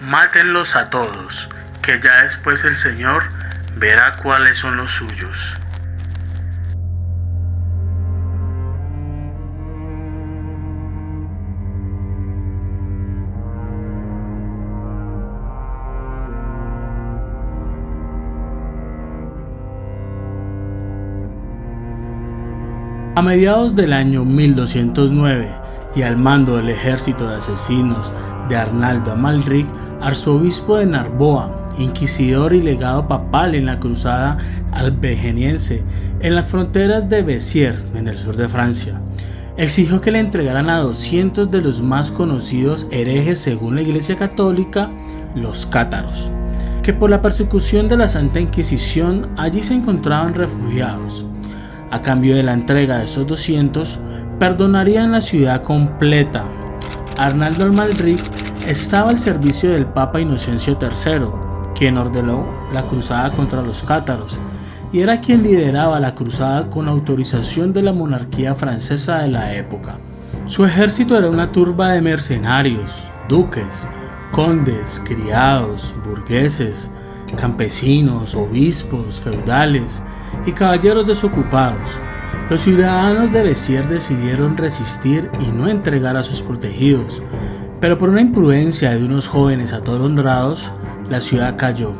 Mátenlos a todos, que ya después el Señor verá cuáles son los suyos. A mediados del año 1209 y al mando del ejército de asesinos de Arnaldo Amalric, arzobispo de Narboa, inquisidor y legado papal en la cruzada albigeniense en las fronteras de Béziers, en el sur de Francia, exigió que le entregaran a 200 de los más conocidos herejes según la Iglesia Católica, los cátaros, que por la persecución de la Santa Inquisición allí se encontraban refugiados. A cambio de la entrega de esos 200, perdonarían la ciudad completa. Arnaldo Amalric estaba al servicio del Papa Inocencio III, quien ordenó la cruzada contra los cátaros, y era quien lideraba la cruzada con autorización de la monarquía francesa de la época. Su ejército era una turba de mercenarios, duques, condes, criados, burgueses, campesinos, obispos, feudales y caballeros desocupados. Los ciudadanos de Béziers decidieron resistir y no entregar a sus protegidos, pero por una imprudencia de unos jóvenes atolondrados, la ciudad cayó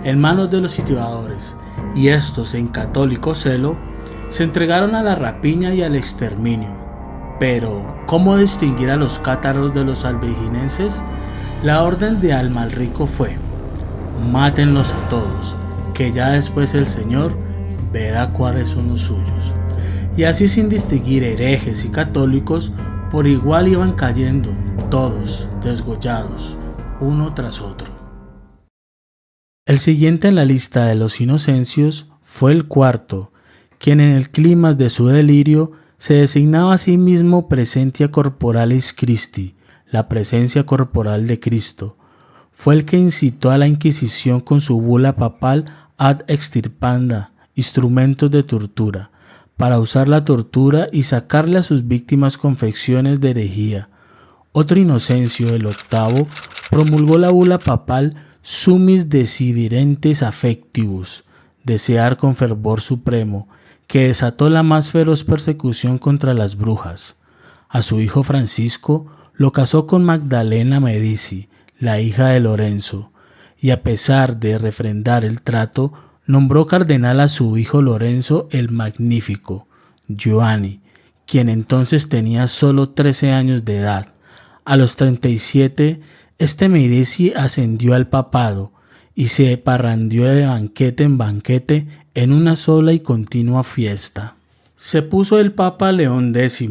en manos de los sitiadores, y estos, en católico celo, se entregaron a la rapiña y al exterminio. Pero, ¿cómo distinguir a los cátaros de los albigenses? La orden de Amalric fue: mátenlos a todos, que ya después el Señor verá cuáles son los suyos. Y así, sin distinguir herejes y católicos, por igual iban cayendo, todos desgollados, uno tras otro. El siguiente en la lista de los inocencios fue el cuarto, quien en el clímax de su delirio se designaba a sí mismo Presentia Corporalis Christi, la presencia corporal de Cristo. Fue el que incitó a la Inquisición con su bula papal Ad Extirpanda, instrumentos de tortura, para usar la tortura y sacarle a sus víctimas confecciones de herejía. Otro Inocencio, el octavo, promulgó la bula papal Summis Desiderientes Affectibus, desear con fervor supremo, que desató la más feroz persecución contra las brujas. A su hijo Francisco lo casó con Magdalena Medici, la hija de Lorenzo, y a pesar de refrendar el trato, nombró cardenal a su hijo Lorenzo el Magnífico, Giovanni, quien entonces tenía solo 13 años de edad. A los 37, este Medici ascendió al papado y se parrandeó de banquete en banquete en una sola y continua fiesta. Se puso el Papa León X,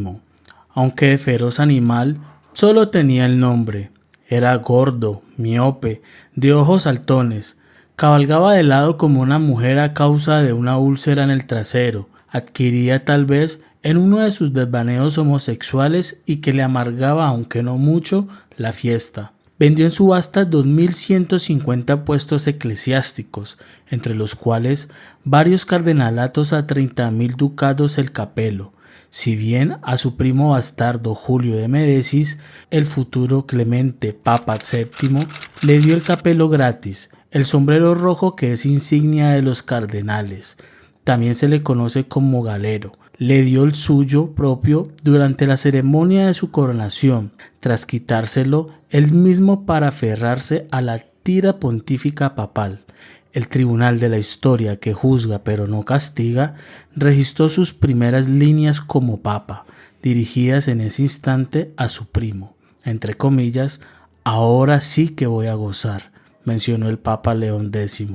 aunque de feroz animal solo tenía el nombre. Era gordo, miope, de ojos saltones, cabalgaba de lado como una mujer a causa de una úlcera en el trasero, adquiría tal vez en uno de sus desvaneos homosexuales y que le amargaba, aunque no mucho, la fiesta. Vendió en subasta 2.150 puestos eclesiásticos, entre los cuales varios cardenalatos a 30.000 ducados el capelo, si bien a su primo bastardo Julio de Médicis, el futuro Clemente Papa VII, le dio el capelo gratis, el sombrero rojo que es insignia de los cardenales, también se le conoce como galero. Le dio el suyo propio durante la ceremonia de su coronación, tras quitárselo él mismo para aferrarse a la tira pontífica papal. El tribunal de la historia, que juzga pero no castiga, registró sus primeras líneas como papa, dirigidas en ese instante a su primo, entre comillas: ahora sí que voy a gozar, mencionó el Papa León X.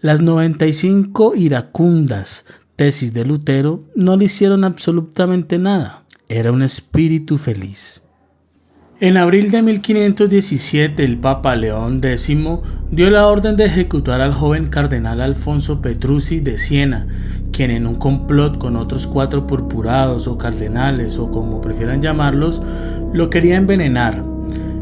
Las 95 iracundas tesis de Lutero no le hicieron absolutamente nada. Era un espíritu feliz. En abril de 1517 el Papa León X dio la orden de ejecutar al joven cardenal Alfonso Petrucci de Siena, quien en un complot con otros 4 purpurados o cardenales o como prefieran llamarlos, lo quería envenenar.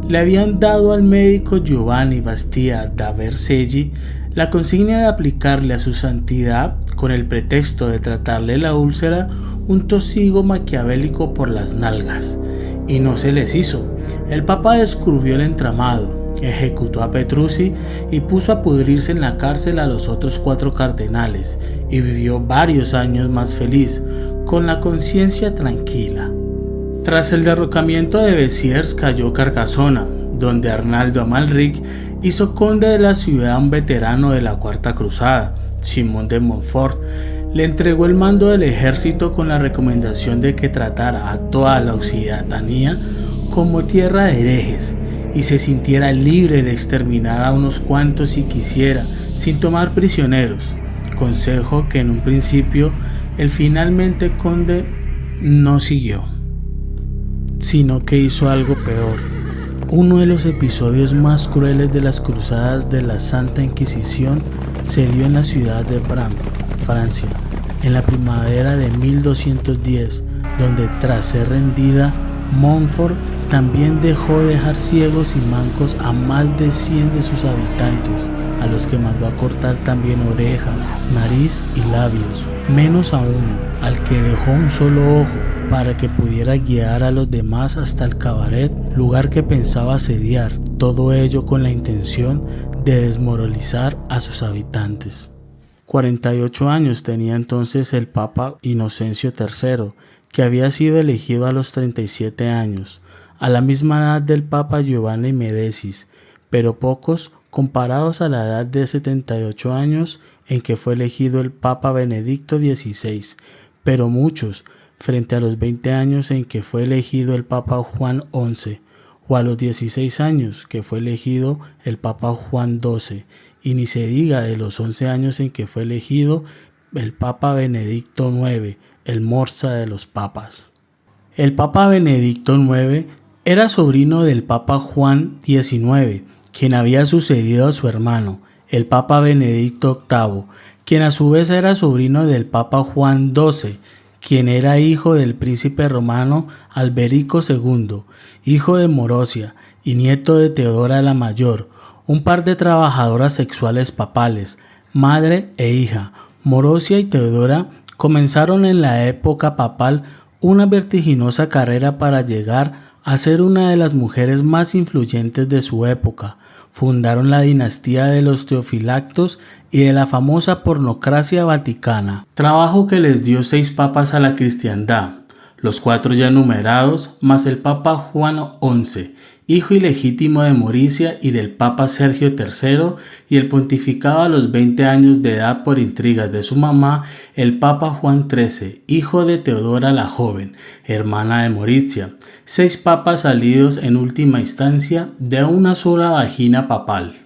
Le habían dado al médico Giovanni Battista da Vercelli la consigna de aplicarle a su santidad, con el pretexto de tratarle la úlcera, un tosigo maquiavélico por las nalgas, y no se les hizo. El Papa descubrió el entramado, ejecutó a Petrucci y puso a pudrirse en la cárcel a los otros 4 cardenales, y vivió varios años más feliz, con la conciencia tranquila. Tras el derrocamiento de Bessières cayó Carcasona, donde Arnaldo Amalric hizo conde de la ciudad a un veterano de la Cuarta Cruzada, Simón de Montfort. Le entregó el mando del ejército con la recomendación de que tratara a toda la Occitania como tierra de herejes y se sintiera libre de exterminar a unos cuantos si quisiera, sin tomar prisioneros, consejo que en un principio el finalmente conde no siguió, sino que hizo algo peor. Uno de los episodios más crueles de las cruzadas de la Santa Inquisición se dio en la ciudad de Bram, Francia, en la primavera de 1210, donde tras ser rendida, Montfort también dejó dejar ciegos y mancos a más de 100 de sus habitantes, a los que mandó a cortar también orejas, nariz y labios, menos a uno, al que dejó un solo ojo, para que pudiera guiar a los demás hasta el cabaret, lugar que pensaba asediar, todo ello con la intención de desmoralizar a sus habitantes. 48 años tenía entonces el Papa Inocencio III, que había sido elegido a los 37 años, a la misma edad del Papa Giovanni Medicis, pero pocos comparados a la edad de 78 años en que fue elegido el Papa Benedicto XVI, pero muchos frente a los 20 años en que fue elegido el Papa Juan XI, o a los 16 años que fue elegido el Papa Juan XII, y ni se diga de los 11 años en que fue elegido el Papa Benedicto IX, el Morsa de los papas. El Papa Benedicto IX era sobrino del Papa Juan XIX, quien había sucedido a su hermano, el Papa Benedicto VIII, quien a su vez era sobrino del Papa Juan XII, quien era hijo del príncipe romano Alberico II, hijo de Morosia y nieto de Teodora la Mayor, un par de trabajadoras sexuales papales, madre e hija. Morosia y Teodora comenzaron en la época papal una vertiginosa carrera para llegar a ser una de las mujeres más influyentes de su época. Fundaron la dinastía de los Teofilactos y de la famosa pornocracia vaticana, trabajo que les dio 6 papas a la cristiandad, los 4 ya numerados, más el Papa Juan XI, hijo ilegítimo de Mauricia y del Papa Sergio III, y el pontificado a los 20 años de edad por intrigas de su mamá, el Papa Juan XIII, hijo de Teodora la Joven, hermana de Mauricia. 6 papas salidos en última instancia de una sola vagina papal.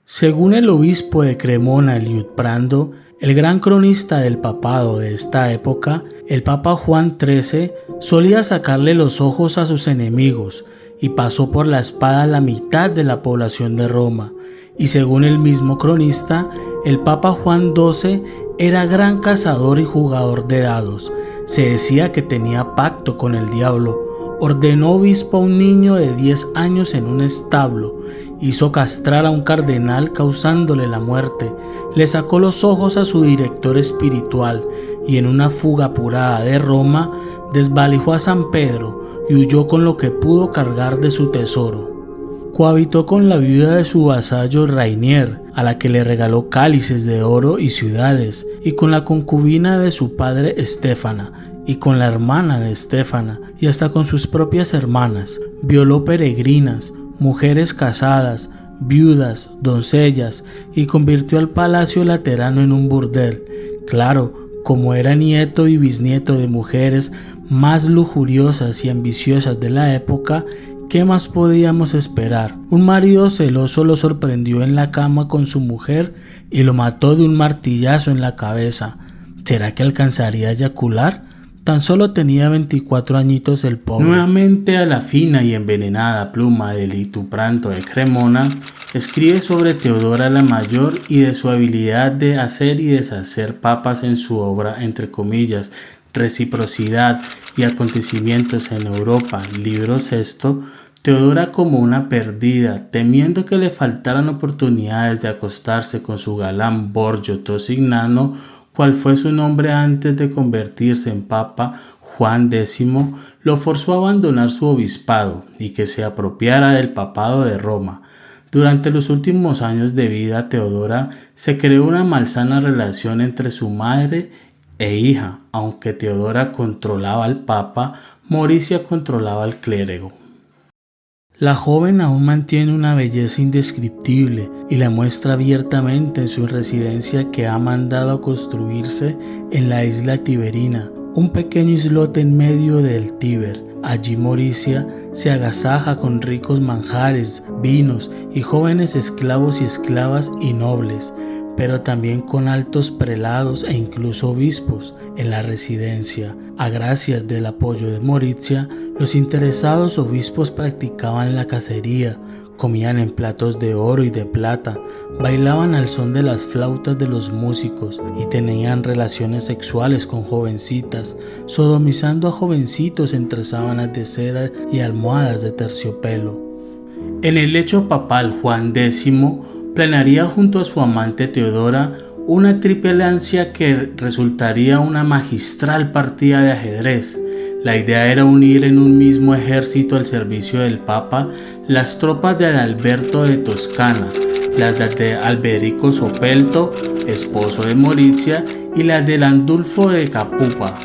Según el obispo de Cremona, Liutprando, el gran cronista del papado de esta época, el Papa Juan XIII solía sacarle los ojos a sus enemigos y pasó por la espada la mitad de la población de Roma. Y según el mismo cronista, el Papa Juan XII era gran cazador y jugador de dados. Se decía que tenía pacto con el diablo. Ordenó obispo a un niño de 10 años en un establo, hizo castrar a un cardenal causándole la muerte, le sacó los ojos a su director espiritual y en una fuga apurada de Roma desvalijó a San Pedro y huyó con lo que pudo cargar de su tesoro. Cohabitó con la viuda de su vasallo Rainier, a la que le regaló cálices de oro y ciudades, y con la concubina de su padre Estéfana, y con la hermana de Estéfana, y hasta con sus propias hermanas. Violó peregrinas, mujeres casadas, viudas, doncellas, y convirtió al palacio laterano en un burdel. Claro, como era nieto y bisnieto de mujeres más lujuriosas y ambiciosas de la época, ¿qué más podíamos esperar? Un marido celoso lo sorprendió en la cama con su mujer y lo mató de un martillazo en la cabeza. ¿Será que alcanzaría a eyacular? Tan solo tenía 24 añitos el pobre. Nuevamente a la fina y envenenada pluma de Liutprando de Cremona, escribe sobre Teodora la Mayor y de su habilidad de hacer y deshacer papas en su obra, entre comillas, Reciprocidad y acontecimientos en Europa, libro sexto. Teodora, como una perdida, temiendo que le faltaran oportunidades de acostarse con su galán Borgio Tosignano, cual fue su nombre antes de convertirse en papa, Juan X, lo forzó a abandonar su obispado y que se apropiara del papado de Roma. Durante los últimos años de vida de Teodora se creó una malsana relación entre su madre e hija. Aunque Teodora controlaba al Papa, Mauricia controlaba al clérigo. La joven aún mantiene una belleza indescriptible y la muestra abiertamente en su residencia que ha mandado a construirse en la isla Tiberina, un pequeño islote en medio del Tíber. Allí Mauricia se agasaja con ricos manjares, vinos y jóvenes esclavos y esclavas y nobles, pero también con altos prelados e incluso obispos en la residencia. A gracias del apoyo de Mauricia, los interesados obispos practicaban la cacería, comían en platos de oro y de plata, bailaban al son de las flautas de los músicos y tenían relaciones sexuales con jovencitas, sodomizando a jovencitos entre sábanas de seda y almohadas de terciopelo. En el lecho papal, Juan X planearía junto a su amante Teodora una triple alianza que resultaría una magistral partida de ajedrez. La idea era unir en un mismo ejército al servicio del Papa las tropas de Adalberto de Toscana, las de Alberico Sopelto, esposo de Mauricia, y las de Landulfo de Capupa.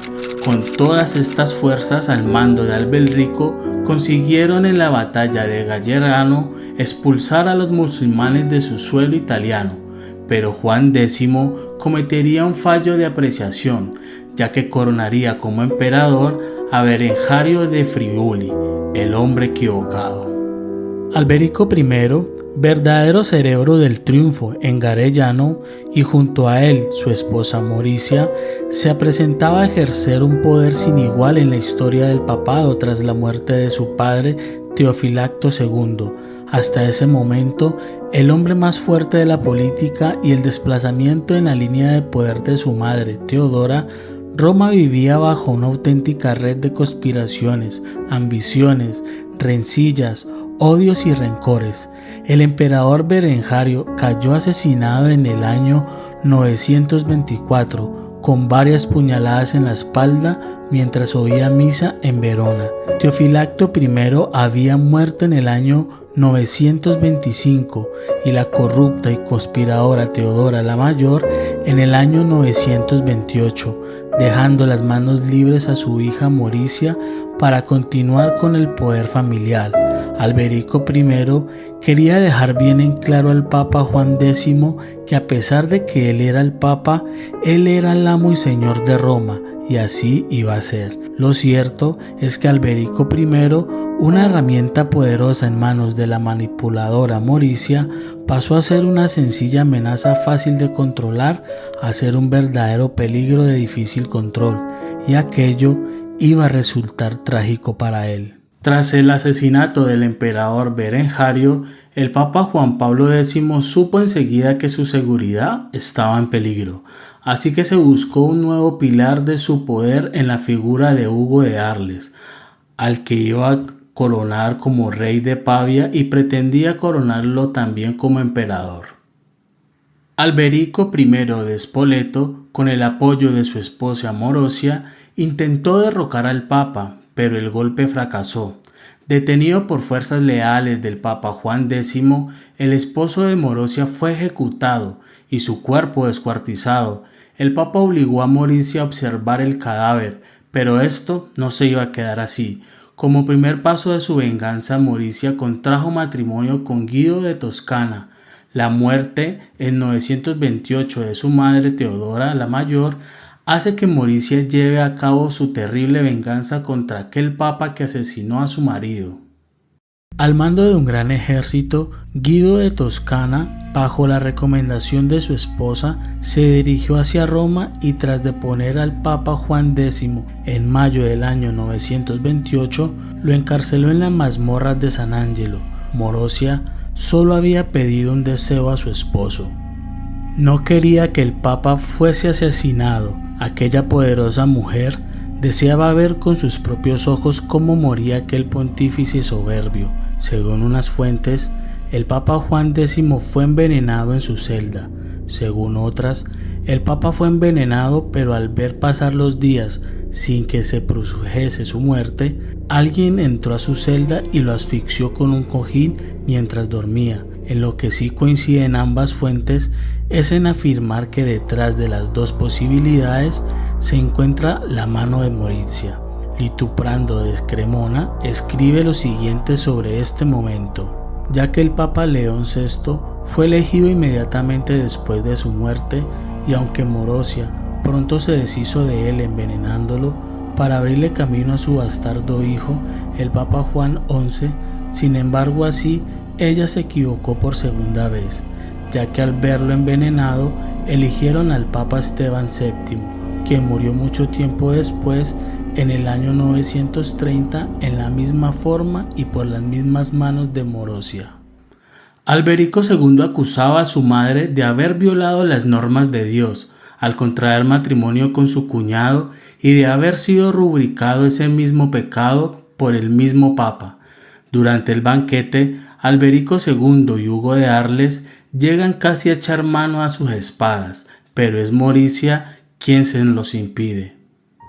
Con todas estas fuerzas al mando de Alberico, consiguieron en la batalla de Gallerano expulsar a los musulmanes de su suelo italiano, pero Juan X cometería un fallo de apreciación, ya que coronaría como emperador a Berengario de Friuli, el hombre equivocado. Alberico I, verdadero cerebro del triunfo en Garellano, y junto a él su esposa Mauricia, se presentaba a ejercer un poder sin igual en la historia del papado tras la muerte de su padre Teofilacto II. Hasta ese momento, el hombre más fuerte de la política y el desplazamiento en la línea de poder de su madre, Teodora, Roma vivía bajo una auténtica red de conspiraciones, ambiciones, rencillas, odios y rencores. El emperador Berengario cayó asesinado en el año 924 con varias puñaladas en la espalda mientras oía misa en Verona. Teofilacto I había muerto en el año 925 y la corrupta y conspiradora Teodora la Mayor en el año 928, dejando las manos libres a su hija Mauricia para continuar con el poder familiar. Alberico I quería dejar bien en claro al Papa Juan X que a pesar de que él era el Papa, él era el amo y señor de Roma, y así iba a ser. Lo cierto es que Alberico I, una herramienta poderosa en manos de la manipuladora Mauricia, pasó a ser una sencilla amenaza fácil de controlar a ser un verdadero peligro de difícil control, y aquello iba a resultar trágico para él. Tras el asesinato del emperador Berengario, el Papa Juan Pablo X supo enseguida que su seguridad estaba en peligro, así que se buscó un nuevo pilar de su poder en la figura de Hugo de Arles, al que iba a coronar como rey de Pavia y pretendía coronarlo también como emperador. Alberico I de Spoleto, con el apoyo de su esposa Mauricia, intentó derrocar al Papa, pero el golpe fracasó. Detenido por fuerzas leales del Papa Juan X, el esposo de Mauricia fue ejecutado y su cuerpo descuartizado. El Papa obligó a Mauricia a observar el cadáver, pero esto no se iba a quedar así. Como primer paso de su venganza, Mauricia contrajo matrimonio con Guido de Toscana. La muerte en 928 de su madre Teodora la Mayor hace que Mauricia lleve a cabo su terrible venganza contra aquel papa que asesinó a su marido. Al mando de un gran ejército, Guido de Toscana, bajo la recomendación de su esposa, se dirigió hacia Roma y tras deponer al Papa Juan X en mayo del año 928, lo encarceló en las mazmorras de San Angelo. Mauricia solo había pedido un deseo a su esposo. No quería que el Papa fuese asesinado. Aquella poderosa mujer deseaba ver con sus propios ojos cómo moría aquel pontífice soberbio. Según unas fuentes, el Papa Juan X fue envenenado en su celda. Según otras, el Papa fue envenenado, pero al ver pasar los días sin que se produjese su muerte, alguien entró a su celda y lo asfixió con un cojín mientras dormía. En lo que sí coinciden ambas fuentes es en afirmar que detrás de las dos posibilidades se encuentra la mano de Morizia. Lituprando de Cremona escribe lo siguiente sobre este momento: ya que el Papa León VI fue elegido inmediatamente después de su muerte, y aunque Morizia pronto se deshizo de él envenenándolo para abrirle camino a su bastardo hijo, el Papa Juan XI, sin embargo así ella se equivocó por segunda vez, ya que al verlo envenenado eligieron al Papa Esteban VII, quien murió mucho tiempo después, en el año 930, en la misma forma y por las mismas manos de Morizia. Alberico II acusaba a su madre de haber violado las normas de Dios al contraer matrimonio con su cuñado y de haber sido rubricado ese mismo pecado por el mismo Papa. Durante el banquete, Alberico II y Hugo de Arles llegan casi a echar mano a sus espadas, pero es Morizia quien se los impide.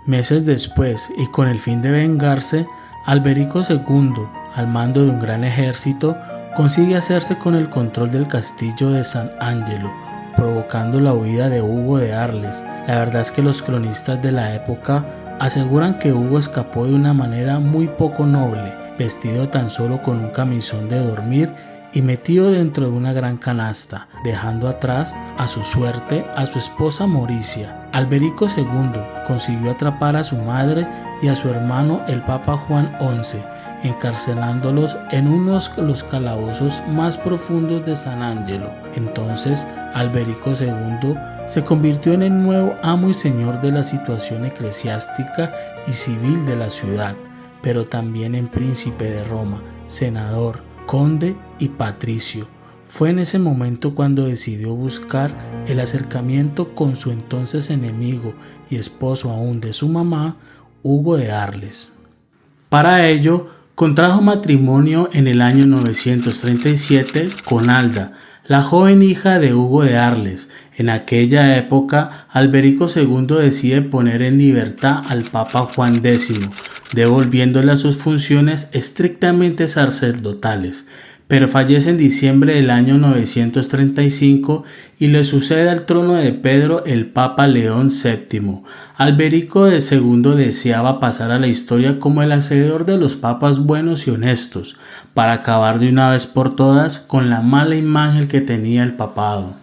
Meses después, y con el fin de vengarse, Alberico II, al mando de un gran ejército, consigue hacerse con el control del castillo de San Angelo, provocando la huida de Hugo de Arles. La verdad es que los cronistas de la época aseguran que Hugo escapó de una manera muy poco noble, vestido tan solo con un camisón de dormir y metido dentro de una gran canasta, dejando atrás a su suerte a su esposa Morizia. Alberico II consiguió atrapar a su madre y a su hermano el Papa Juan XI, encarcelándolos en uno de los calabozos más profundos de San Angelo. Entonces Alberico II se convirtió en el nuevo amo y señor de la situación eclesiástica y civil de la ciudad, pero también en príncipe de Roma, senador, conde y patricio. Fue en ese momento cuando decidió buscar el acercamiento con su entonces enemigo y esposo aún de su mamá, Hugo de Arles. Para ello, contrajo matrimonio en el año 937 con Alda, la joven hija de Hugo de Arles. En aquella época, Alberico II decide poner en libertad al Papa Juan X, devolviéndole a sus funciones estrictamente sacerdotales, pero fallece en diciembre del año 935 y le sucede al trono de Pedro el Papa León VII. Alberico II deseaba pasar a la historia como el hacedor de los papas buenos y honestos, para acabar de una vez por todas con la mala imagen que tenía el papado.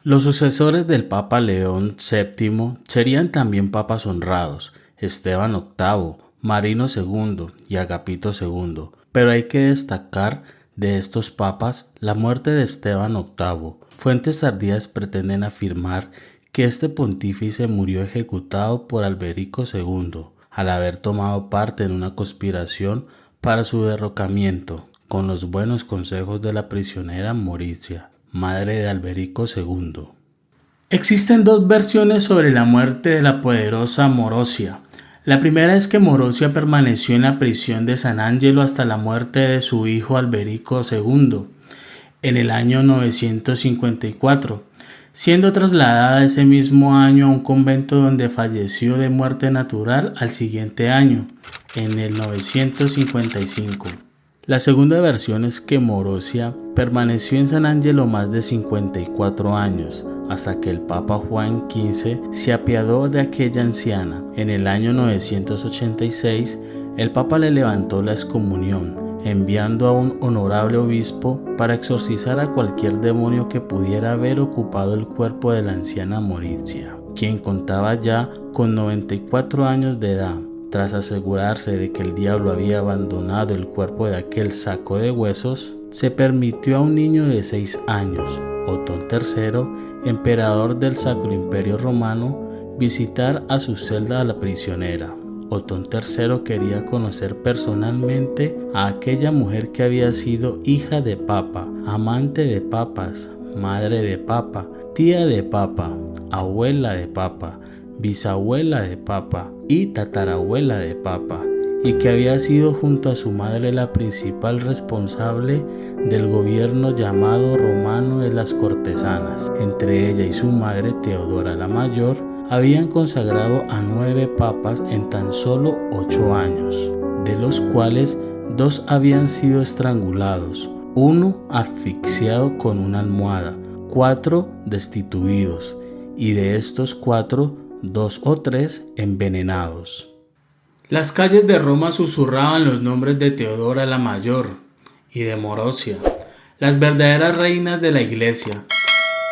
Los sucesores del Papa León VII serían también papas honrados: Esteban VIII, Marino II y Agapito II, pero hay que destacar de estos papas la muerte de Esteban VIII. Fuentes tardías pretenden afirmar que este pontífice murió ejecutado por Alberico II al haber tomado parte en una conspiración para su derrocamiento, con los buenos consejos de la prisionera Morizia, madre de Alberico II. Existen dos versiones sobre la muerte de la poderosa Morizia. La primera es que Morizia permaneció en la prisión de San Angelo hasta la muerte de su hijo Alberico II en el año 954, siendo trasladada ese mismo año a un convento donde falleció de muerte natural al siguiente año, en el 955. La segunda versión es que Morizia permaneció en San Angelo más de 54 años, hasta que el Papa Juan XV se apiadó de aquella anciana. En el año 986, el Papa le levantó la excomunión, enviando a un honorable obispo para exorcizar a cualquier demonio que pudiera haber ocupado el cuerpo de la anciana Morizia, quien contaba ya con 94 años de edad. Tras asegurarse de que el diablo había abandonado el cuerpo de aquel saco de huesos, se permitió a un niño de 6 años, Otón III, emperador del Sacro Imperio Romano, visitar a su celda a la prisionera. Otón III quería conocer personalmente a aquella mujer que había sido hija de papa, amante de papas, madre de papa, tía de papa, abuela de papa, bisabuela de papa y tatarabuela de papa, y que había sido junto a su madre la principal responsable del gobierno llamado romano de las cortesanas. Entre ella y su madre Teodora la Mayor habían consagrado a 9 papas en tan solo 8 años, de los cuales 2 habían sido estrangulados, 1 asfixiado con una almohada, 4 destituidos, y de estos 4, 2 o 3 envenenados. Las calles de Roma susurraban los nombres de Teodora la Mayor y de Morosia, las verdaderas reinas de la iglesia.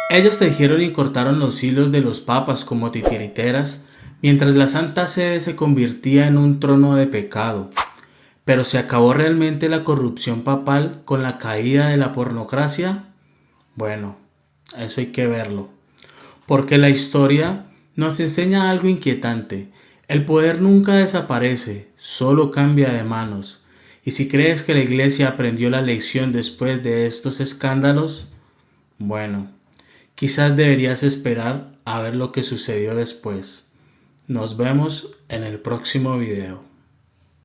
Ellos tejieron y cortaron los hilos de los papas como titiriteras, mientras la Santa Sede se convertía en un trono de pecado. ¿Pero se acabó realmente la corrupción papal con la caída de la pornocracia? Bueno, eso hay que verlo. Porque la historia nos enseña algo inquietante. El poder nunca desaparece, solo cambia de manos. Y si crees que la iglesia aprendió la lección después de estos escándalos, bueno, quizás deberías esperar a ver lo que sucedió después. Nos vemos en el próximo video.